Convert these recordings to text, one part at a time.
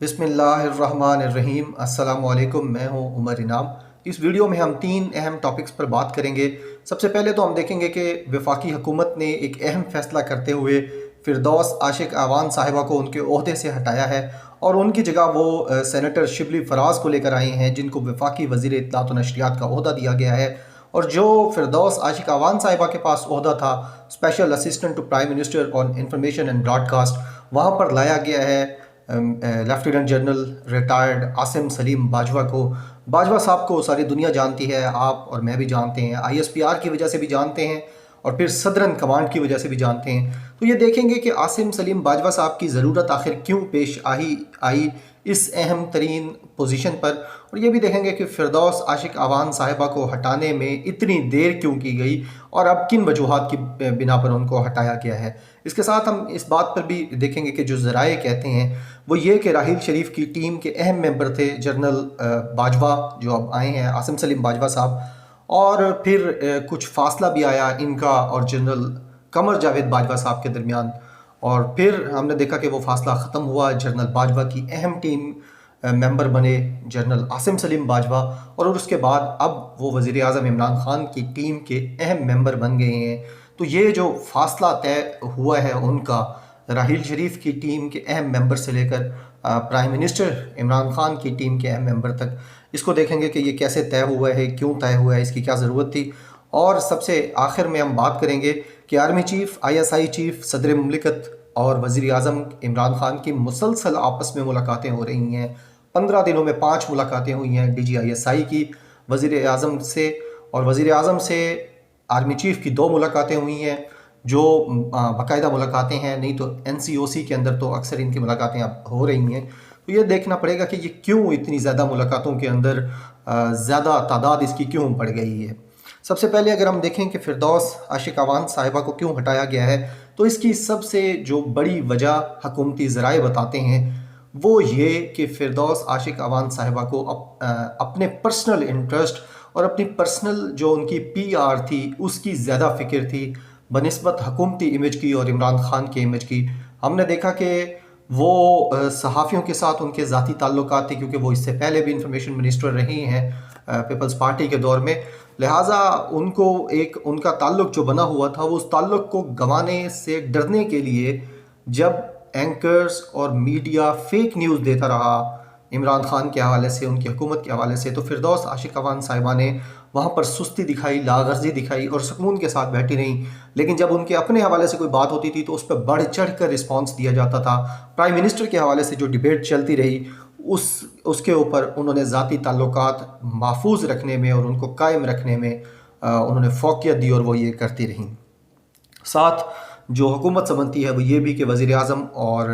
बिस्मिल्लाहिर्रहमानिर्रहीम। अस्सलामुअलैकुम। मैं हूं उमर इनाम। इस वीडियो में हम तीन अहम टॉपिक्स पर बात करेंगे। सबसे पहले तो हम देखेंगे कि वफाकी हुकूमत ने एक अहम फ़ैसला करते हुए फ़िरदौस आशिक आवान साहिबा को उनके ओहदे से हटाया है और उनकी जगह वो सेनेटर शिबली फराज को लेकर आए हैं, जिनको वफाकी वज़ीर इत्तलात व नशरियात का ओहदा दिया गया है। और जो फ़िरदौस आशिक आवान साहिबा के पास ओहदा था, special assistant to prime minister on information and broadcast, वहाँ पर लाया गया है lieutenant general retired Asim Saleem Bajwa को। बाजवा साहब को सारी दुनिया जानती है, आप और मैं भी जानते हैं, ISPR की वजह से भी जानते हैं और फिर सदरन कमांड की वजह से भी जानते हैं। तो ये देखेंगे कि आसिम सलीम बाजवा साहब की ज़रूरत आखिर क्यों पेश आई इस अहम तरीन पोजीशन पर, और ये भी देखेंगे कि फ़िरदौस आशिक आवान साहिबा को हटाने में इतनी देर क्यों की गई और अब किन वजूहात की बिना पर उनको हटाया गया है। इसके साथ हम इस बात पर भी देखेंगे कि जो ज़राए कहते हैं वो ये कि राहील शरीफ की टीम के अहम मेंबर थे जनरल बाजवा, जो अब आए हैं आसिम सलीम बाजवा साहब, और फिर कुछ फासला भी आया इनका और जनरल कमर जावेद बाजवा साहब के दरमियान, और फिर हमने देखा कि वो फासला ख़त्म हुआ। जनरल बाजवा की अहम टीम मेंबर बने जनरल आसिम सलीम बाजवा, और उसके बाद अब वो वज़ीर आज़म इमरान ख़ान की टीम के अहम मेंबर बन गए हैं। तो ये जो फासला तय हुआ है उनका राहील शरीफ की टीम के अहम मेंबर से लेकर प्राइम मिनिस्टर इमरान ख़ान की टीम के अहम मेंबर तक, इसको देखेंगे कि ये कैसे तय हुआ है, क्यों तय हुआ है, इसकी क्या ज़रूरत थी। और सबसे आखिर में हम बात करेंगे कि आर्मी चीफ़, ISI चीफ़, सदर मुमलिकत और वज़ीर आज़म इमरान ख़ान की मुसलसल आपस में मुलाकातें हो रही हैं। 15 दिनों में 5 मुलाकातें हुई हैं DG ISI की वज़ीर आज़म से, और वज़ीर आज़म से आर्मी चीफ़ की 2 मुलाकातें हुई हैं जो बाकायदा मुलाकातें हैं, नहीं तो NCOC के अंदर तो अक्सर इनकी मुलाकातें अब हो रही हैं। तो ये देखना पड़ेगा कि ये क्यों इतनी ज़्यादा मुलाकातों के अंदर ज़्यादा तादाद इसकी क्यों बढ़ गई है। सबसे पहले अगर हम देखें कि फ़िरदौस आशिक आवान साहिबा को क्यों हटाया गया है, तो इसकी सबसे जो बड़ी वजह हुकूमती ज़राए बताते हैं वो ये कि फ़िरदौस आशिक आवान साहिबा को अपने पर्सनल इंटरेस्ट और अपनी पर्सनल जो उनकी PR थी उसकी ज़्यादा फ़िक्र थी बनिस्बत हुकूमती इमेज की और इमरान ख़ान के इमेज की। हमने देखा कि वो सहाफ़ियों के साथ उनके ज़ाती ताल्लुकात थे, क्योंकि वो इससे पहले भी इंफॉर्मेशन मिनिस्टर रही हैं पीपल्स पार्टी के दौर में। लिहाजा उनको एक उनका ताल्लुक जो बना हुआ था वो उस ताल्लुक को गंवाने से डरने के लिए, जब एंकर्स और मीडिया फेक न्यूज़ देता रहा इमरान ख़ान के हवाले से, उनकी हुकूमत के हवाले से, तो फ़िरदौस आशिक आवान साहिबा ने वहाँ पर सुस्ती दिखाई, लागर्जी दिखाई और सुकून के साथ बैठी रहीं। लेकिन जब उनके अपने हवाले से कोई बात होती थी तो उस पर बढ़ चढ़ कर रिस्पॉन्स दिया जाता था। प्राइम मिनिस्टर के हवाले से जो डिबेट चलती रही उसके ऊपर उन्होंने ज़ाती ताल्लुकात महफूज रखने में और उनको कायम रखने में उन्होंने फोकियत दी, और वो ये करती रहीं। साथ जो हुकूमत समझती है वो ये भी कि वज़ीर आज़म और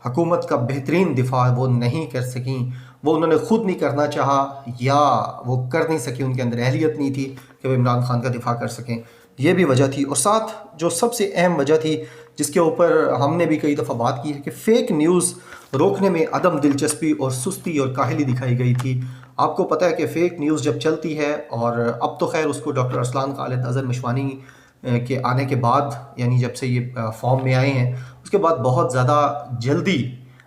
हुकूमत का बेहतरीन दिफा वो नहीं कर सकी, वो उन्होंने ख़ुद नहीं करना चाहा या वो कर नहीं सकी, उनके अंदर अहलियत नहीं थी कि वो इमरान ख़ान का दिफा कर सकें। ये भी वजह थी। और साथ जो सबसे अहम वजह थी जिसके ऊपर हमने भी कई दफ़ा बात की है कि फ़ेक न्यूज़ रोकने में अदम दिलचस्पी और सुस्ती और काहली दिखाई गई थी। आपको पता है कि फ़ेक न्यूज़ जब चलती है, और अब तो खैर उसको डॉक्टर अरसलान खालिद अज़हर मशवानी के आने के बाद, यानी जब से ये फॉर्म में आए हैं उसके बाद बहुत ज़्यादा जल्दी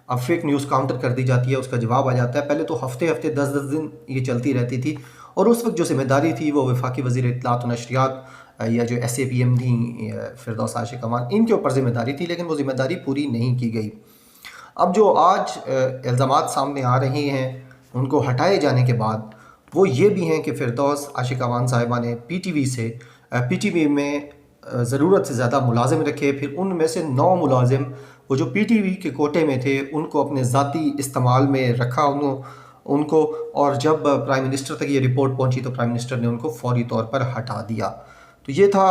अब फेक न्यूज़ काउंटर कर दी जाती है, उसका जवाब आ जाता है। पहले तो हफ्ते हफ्ते 10-10 दिन ये चलती रहती थी, और उस वक्त जो जिम्मेदारी थी वो वफाकी वज़ीर इत्तलात व नशरियात या जो SAPM थी फ़िरदौस आशिक आवान, इनके ऊपर ज़िम्मेदारी थी, लेकिन वो ज़िम्मेदारी पूरी नहीं की गई। अब जो आज इल्ज़ामात सामने आ रहे हैं उनको हटाए जाने के बाद, वो ये भी हैं कि फ़िरदौस आशिक आवान साहिबा ने PTV में ज़रूरत से ज़्यादा मुलाजिम रखे। फिर उनमें से 9 मुलाजिम वो जो PTV के कोटे में थे उनको अपने ज़ाती इस्तेमाल में रखा उनको, और जब प्राइम मिनिस्टर तक ये रिपोर्ट पहुंची तो प्राइम मिनिस्टर ने उनको फौरी तौर पर हटा दिया। तो ये था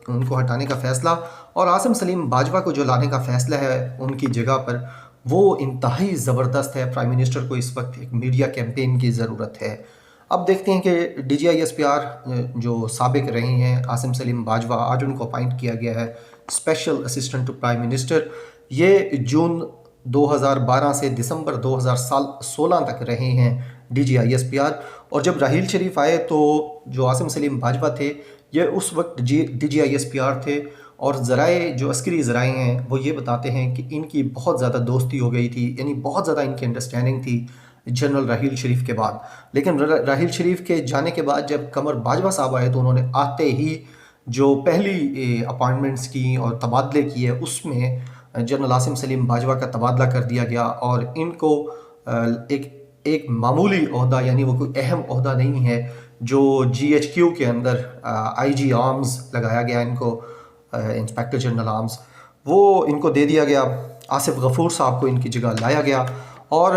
उनको हटाने का फ़ैसला। और आसिम सलीम बाजवा को जो लाने का फ़ैसला है उनकी जगह पर, वो इंतहाई ज़बरदस्त है। प्राइम मिनिस्टर को इस वक्त एक मीडिया कैंपेन की ज़रूरत है। अब देखते हैं कि DG ISPR जो साबिक रहे हैं आसिम सलीम बाजवा, आज उनको अपॉइंट किया गया है special assistant to prime minister. ये जून 2012 से दिसंबर 2016 तक रहे हैं DG ISPR। और जब राहील शरीफ आए तो जो आसिम सलीम बाजवा थे ये उस वक्त DG ISPR थे, और ज़राए जो अस्करी ज़राए हैं वो ये बताते हैं कि इनकी बहुत ज़्यादा दोस्ती हो गई थी, यानी बहुत ज़्यादा इनकी अंडरस्टैंडिंग थी जनरल राहील शरीफ के बाद। लेकिन राहील शरीफ के जाने के बाद जब कमर बाजवा साहब आए तो उन्होंने आते ही जो पहली अपॉइंटमेंट्स की और तबादले किए उसमें जनरल आसिम सलीम बाजवा का तबादला कर दिया गया और इनको एक एक मामूली ओहदा, यानी वो कोई अहम ओहदा नहीं है, जो GHQ के अंदर IG आर्म्स लगाया गया इनको, इंस्पेक्टर जनरल आर्म्स, वो इनको दे दिया गया। आसिफ गफूर साहब को इनकी जगह लाया गया और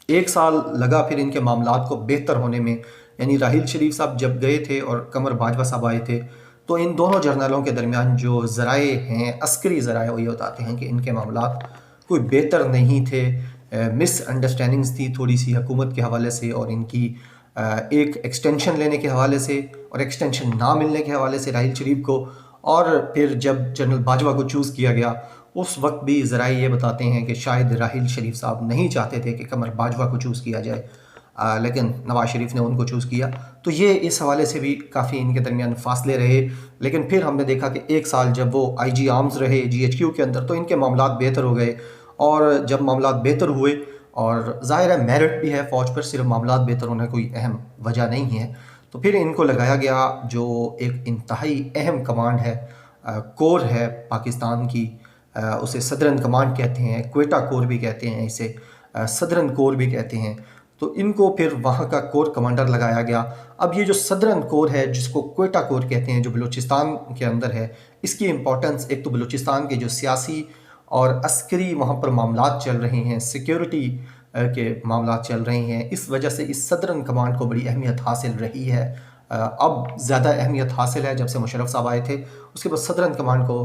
1 साल लगा फिर इनके मामलात को बेहतर होने में। यानी राहील शरीफ साहब जब गए थे और कमर बाजवा साहब आए थे तो इन दोनों जर्नलों के दरमियान जो ज़राए हैं, अस्करी ज़राए, वो ये बताते हैं कि इनके मामलात कोई बेहतर नहीं थे। मिसअंडरस्टैंडिंग्स थी थोड़ी सी हुकूमत के हवाले से और इनकी एक एक्सटेंशन लेने के हवाले से और एक्सटेंशन ना मिलने के हवाले से राहील शरीफ को। और फिर जब जनरल बाजवा को चूज़ किया गया उस वक्त भी ज़राए ये बताते हैं कि शायद राहील शरीफ साहब नहीं चाहते थे कि कमर बाजवा को चूज़ किया जाए, लेकिन नवाज शरीफ ने उनको चूज़ किया। तो ये इस हवाले से भी काफ़ी इनके दरमियान फासले रहे। लेकिन फिर हमने देखा कि 1 साल जब वो IG आर्म्स रहे GHQ के अंदर तो इनके मामलात बेहतर हो गए। और जब मामलात बेहतर हुए, और ज़ाहिर है मेरिट भी है फ़ौज पर, सिर्फ मामलात बेहतर होना कोई अहम वजह नहीं है, तो फिर इनको लगाया गया जो एक इंतहाई अहम कमांड है, कोर है पाकिस्तान की, उसे सदरन कमांड कहते हैं, क्वेटा कोर भी कहते हैं इसे, सदरन कोर भी कहते हैं। तो इनको फिर वहाँ का कोर कमांडर लगाया गया। अब ये जो सदरन कोर है जिसको क्वेटा कोर कहते हैं, जो बलूचिस्तान के अंदर है, इसकी इम्पोर्टेंस, एक तो बलूचिस्तान के जो सियासी और अस्करी वहाँ पर मामलात चल रहे हैं, सिक्योरिटी के मामलात चल रहे हैं, इस वजह से इस सदरन कमांड को बड़ी अहमियत हासिल रही है। अब ज़्यादा अहमियत हासिल है जब से मुशर्रफ साहब आए थे। उसके बाद सदरन कमांड को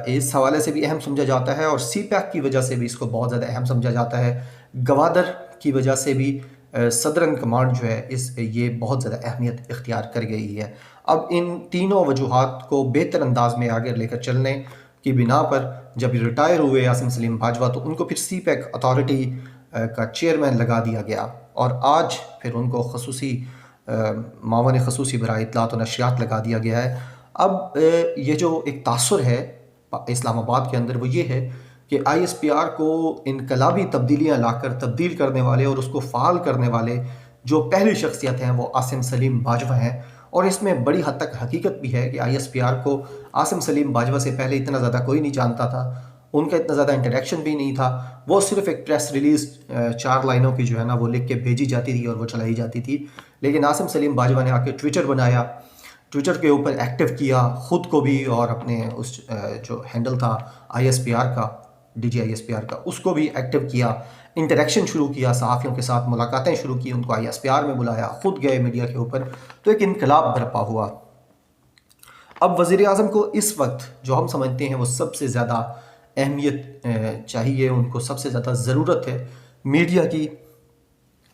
इस हवाले से भी अहम समझा जाता है और CPAC की वजह से भी इसको बहुत ज़्यादा अहम समझा जाता है। गवादर की वजह से भी सदरन कमांड जो है ये बहुत ज़्यादा अहमियत इख्तियार कर गई है। अब इन तीनों वजूहात को बेहतर अंदाज में आगे लेकर चलने की बिना पर जब रिटायर हुए आसिम सलीम बाजवा तो उनको फिर CPAC अथॉरिटी का चेयरमैन लगा दिया गया और आज फिर उनको खसूसी मावन खसूसी बराए इत्तलात व नशरियात लगा दिया गया है। अब ये जो एक तासुर है इस्लामाबाद के अंदर वो ये है कि ISPR को इनकलाबी तब्दीलियाँ लाकर तब्दील करने वाले और उसको फ़ाल करने वाले जो पहली शख्सियत हैं वो आसिम सलीम बाजवा हैं। और इसमें बड़ी हद तक हकीकत भी है कि ISPR को आसिम सलीम बाजवा से पहले इतना ज़्यादा कोई नहीं जानता था, उनका इतना ज़्यादा इंटरेक्शन भी नहीं था। वो सिर्फ एक प्रेस रिलीज़ 4 लाइनों की जो है ना वो लिख के भेजी जाती थी और वो चलाई जाती थी। लेकिन आसिम सलीम बाजवा ने आके ट्विटर बनाया, ट्विटर के ऊपर एक्टिव किया ख़ुद को भी और अपने उस जो हैंडल था ISPR का, DG ISPR का, उसको भी एक्टिव किया, इंटरेक्शन शुरू किया, सहाफ़ियों के साथ मुलाकातें शुरू की, उनको ISPR में बुलाया, ख़ुद गए मीडिया के ऊपर, तो एक इनकलाब बर्पा हुआ। अब वज़ीर आज़म को इस वक्त जो हम समझते हैं वो सबसे ज़्यादा अहमियत चाहिए, उनको सबसे ज़्यादा ज़रूरत है मीडिया की,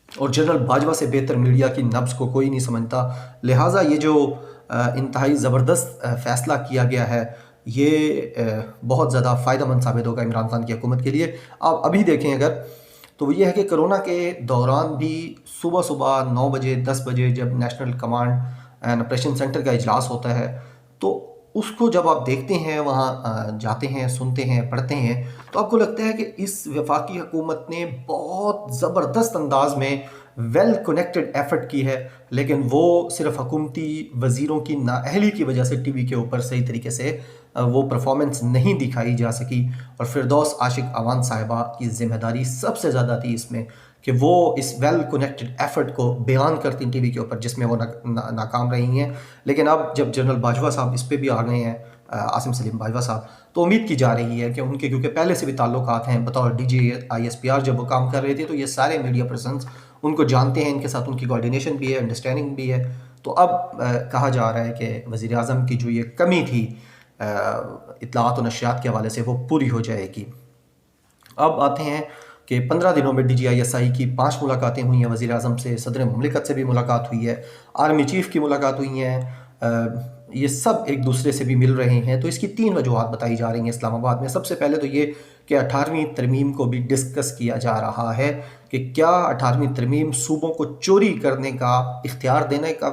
और जनरल बाजवा से बेहतर मीडिया की नब्ज़ को कोई नहीं समझता। लिहाजा ये जो इंतहाई ज़बरदस्त फ़ैसला किया गया है ये बहुत ज़्यादा फ़ायदेमंद साबित होगा इमरान खान की हुकूमत के लिए। आप अभी देखें अगर तो वो ये है कि कोरोना के दौरान भी सुबह सुबह 9 बजे 10 बजे जब national command and operation centre का इजलास होता है तो उसको जब आप देखते हैं, वहाँ जाते हैं, सुनते हैं, पढ़ते हैं, तो आपको लगता है कि इस वफाकी हुकूमत ने बहुत ज़बरदस्त अंदाज में वेल कनेक्टेड एफर्ट की है, लेकिन वो सिर्फ हुकूमती वज़ीरों की नाअहली की वजह से टीवी के ऊपर सही तरीके से वो परफॉर्मेंस नहीं दिखाई जा सकी। और फिरदौस आशिक अवान साहिबा की ज़िम्मेदारी सबसे ज़्यादा थी इसमें कि वो इस वेल कनेक्टेड एफर्ट को बयान करती टीवी के ऊपर, जिसमें वो नाकाम रही हैं। लेकिन अब जब जनरल बाजवा साहब इस पर भी आ गए हैं, आसिम सलीम बाजवा साहब, तो उम्मीद की जा रही है कि उनके, क्योंकि पहले से भी ताल्लुकात हैं बतौर DG ISPR, जब वो काम कर रहे थे तो ये सारे मीडिया पर्सन्स उनको जानते हैं, इनके साथ उनकी कोऑर्डिनेशन भी है, अंडरस्टैंडिंग भी है। तो अब कहा जा रहा है कि वज़ीर आज़म की जो ये कमी थी इत्तलात व नशरियात के हवाले से वो पूरी हो जाएगी। अब आते हैं कि 15 दिनों में DGISI की 5 मुलाकातें हुई हैं वज़ीर आज़म से, सदर मुमलिकत से भी मुलाकात हुई है, आर्मी चीफ़ की मुलाकात हुई हैं, ये सब एक दूसरे से भी मिल रहे हैं। तो इसकी 3 वजूहात बताई जा रही हैं इस्लामाबाद में। सबसे पहले तो ये कि 18वीं तरमीम को भी डिस्कस किया जा रहा है कि क्या 18वीं तरमीम सूबों को चोरी करने का इख्तियार देने का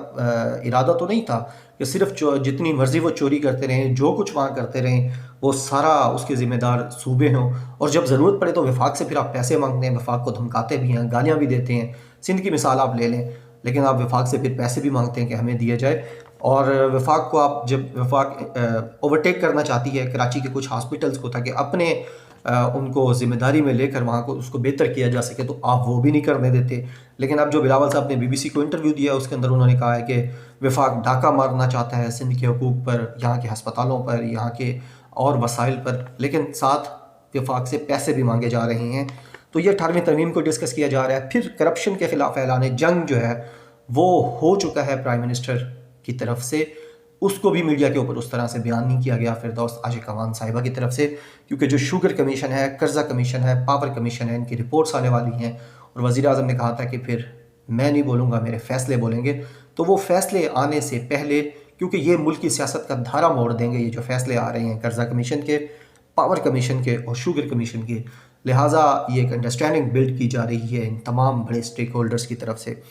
इरादा तो नहीं था कि सिर्फ जितनी मर्ज़ी वो चोरी करते रहें, जो कुछ वहाँ करते रहें वो सारा उसके ज़िम्मेदार सूबे हों, और जब ज़रूरत पड़े तो वफाक से फिर आप पैसे मांगते हैं, वफाक को धमकाते भी हैं, गालियाँ भी देते हैं। सिंध की मिसाल आप ले लें, लेकिन आप वफाक से फिर पैसे भी मांगते हैं कि हमें दिया जाए। और वफाक को आप जब वफाक ओवरटेक करना चाहती है कराची के कुछ हॉस्पिटल्स को, ताकि अपने उनको ज़िम्मेदारी में लेकर वहाँ को उसको बेहतर किया जा सके, तो आप वो भी नहीं करने देते। लेकिन अब जो बिलावल साहब ने BBC को इंटरव्यू दिया, उसके अंदर उन्होंने कहा है कि वफाक डाका मारना चाहता है सिंध के हकूक़ पर, यहाँ के हस्पतालों पर, यहाँ के और वसाइल पर, लेकिन साथ वफाक से पैसे भी मांगे जा रहे हैं। तो ये 18वीं तरमीम को डिस्कस किया जा रहा है। फिर करप्शन के ख़िलाफ़ ऐलान जंग जो है वो हो चुका है प्राइम मिनिस्टर की तरफ से, उसको भी मीडिया के ऊपर उस तरह से बयान नहीं किया गया फिरदौस आशिक अमान साहिबा की तरफ से, क्योंकि जो शुगर कमीशन है, कर्जा कमीशन है, पावर कमीशन है, इनकी रिपोर्ट्स आने वाली हैं। और वज़ीर आज़म ने कहा था कि फिर मैं नहीं बोलूँगा, मेरे फ़ैसले बोलेंगे। तो वो फ़ैसले आने से पहले, क्योंकि ये मुल्क की सियासत का धारा मोड़ देंगे ये जो फ़ैसले आ रहे हैं कर्जा कमीशन के, पावर कमीशन के और शुगर कमीशन के, लिहाजा ये एक अंडरस्टैंडिंग बिल्ड की जा रही है इन तमाम बड़े स्टेक होल्डर्स की तरफ से।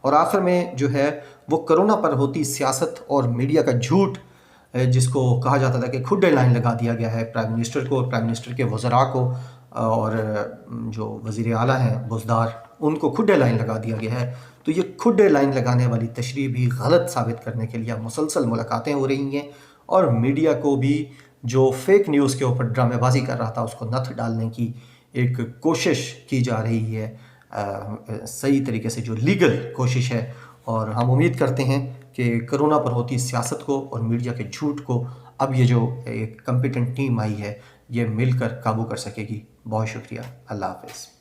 और आखिर में जो है वो कोरोना पर होती सियासत और मीडिया का झूठ, जिसको कहा जाता था कि खुद डेडलाइन लगा दिया गया है प्राइम मिनिस्टर को और प्राइम मिनिस्टर के वज़रा को, और जो वज़ीर आला हैं बुज़दार, उनको खुद डेडलाइन लगा दिया गया है। तो ये खुद डेडलाइन लगाने वाली तशरीह भी गलत साबित करने के लिए मुसलसल मुलाकातें हो रही हैं, और मीडिया को भी जो फेक न्यूज़ के ऊपर ड्रामेबाजी कर रहा था उसको नथ डालने की एक कोशिश की जा रही है, सही तरीके से जो लीगल कोशिश है। और हम उम्मीद करते हैं कि कोरोना पर होती सियासत को और मीडिया के झूठ को अब ये जो एक कॉम्पिटेंट टीम आई है ये मिलकर काबू कर सकेगी। बहुत शुक्रिया। अल्लाह हाफ़िज़।